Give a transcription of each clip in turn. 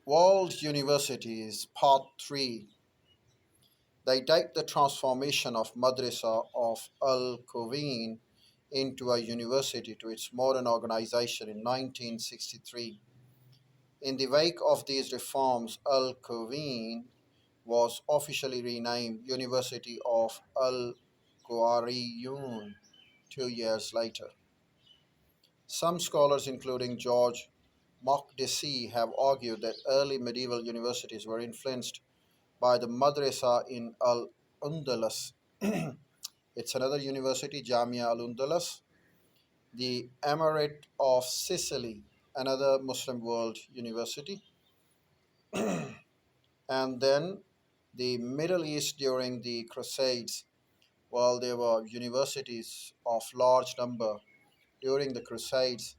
World Universities, Part 3. They date the transformation of Madrasa of Al Quwain into a university to its modern organization in 1963. In the wake of these reforms, Al Quwain was officially renamed University of Al Qawariyun 2 years later. Some scholars, including George Makdisi, have argued that early medieval universities were influenced by the Madrasa in Al Andalus. It's another university, Jamia Al Andalus, the Emirate of Sicily, another Muslim world university, and then the Middle East during the Crusades. While there were universities of large number during the Crusades,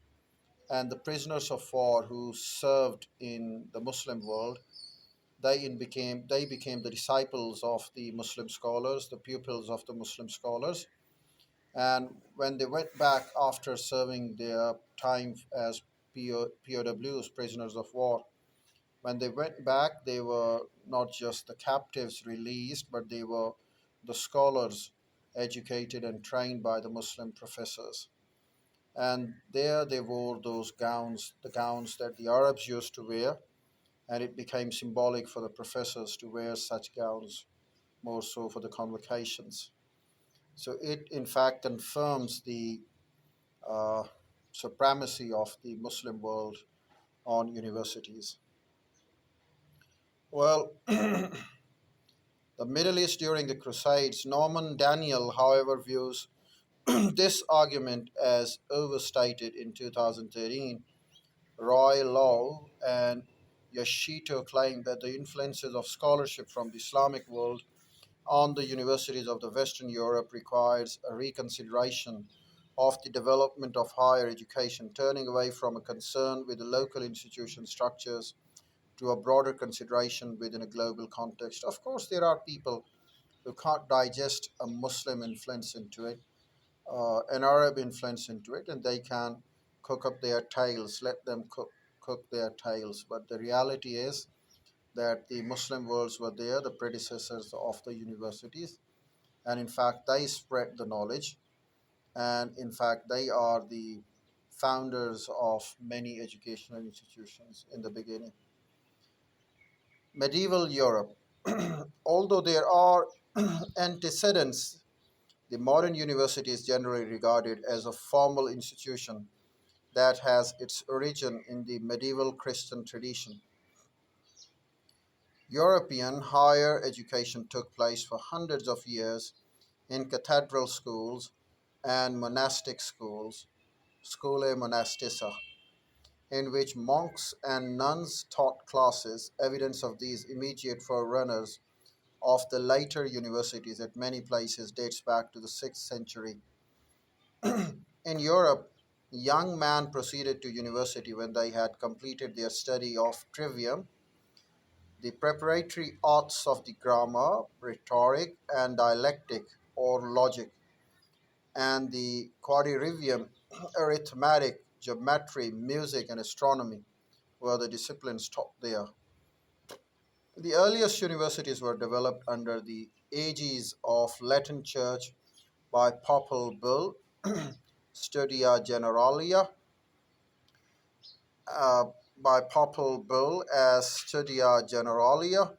and the prisoners of war who served in the Muslim world, they became the disciples of the Muslim scholars, the pupils of the Muslim scholars. And when they went back after serving their time as POWs, prisoners of war, when they went back, they were not just the captives released, but they were the scholars educated and trained by the Muslim professors. And there they wore those gowns, the gowns that the Arabs used to wear, and it became symbolic for the professors to wear such gowns, more so for the convocations. So it, in fact, confirms the uh, supremacy of the Muslim world on universities. Well, the Middle East during the Crusades, Norman Daniel, however, views this argument as overstated in 2013. Roy Lowe and Yoshito claim that the influences of scholarship from the Islamic world on the universities of the Western Europe requires a reconsideration of the development of higher education, turning away from a concern with the local institution structures to a broader consideration within a global context. Of course, there are people who can't digest a Muslim influence into it, an Arab influence into it, and they can cook up their tails, let them cook their tails. But the reality is that the Muslim worlds were there, the predecessors of the universities, and in fact, they spread the knowledge, and in fact, they are the founders of many educational institutions in the beginning. Medieval Europe, although there are antecedents, the modern university is generally regarded as a formal institution that has its origin in the medieval Christian tradition. European higher education took place for hundreds of years in cathedral schools and monastic schools, scholae monastica, in which monks and nuns taught classes. Evidence of these immediate forerunners of the later universities at many places dates back to the 6th century. In Europe, young men proceeded to university when they had completed their study of trivium, the preparatory arts of the grammar, rhetoric, and dialectic or logic, and the quadrivium, arithmetic, geometry, music, and astronomy were the disciplines taught there. The earliest universities were developed under the aegis of Latin Church by papal bull Studia Generalia, uh, by papal bull as Studia Generalia,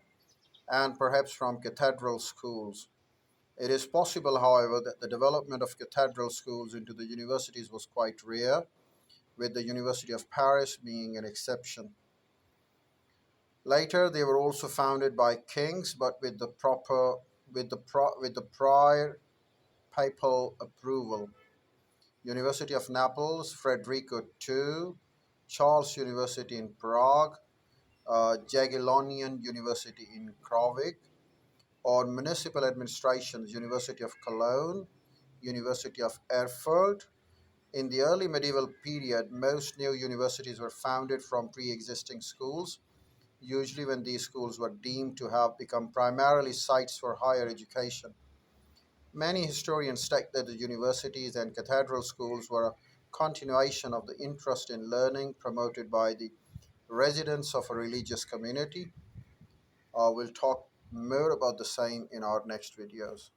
and perhaps from cathedral schools. It is possible, however, that the development of cathedral schools into the universities was quite rare, with the University of Paris being an exception. Later, they were also founded by kings, but with the prior papal approval. University of Naples, Frederico II, Charles University in Prague, Jagiellonian University in Krakow, or municipal administrations, University of Cologne, University of Erfurt. In the early medieval period, most new universities were founded from pre existing schools, usually when these schools were deemed to have become primarily sites for higher education. Many historians state that the universities and cathedral schools were a continuation of the interest in learning promoted by the residents of a religious community. We'll talk more about the same in our next videos.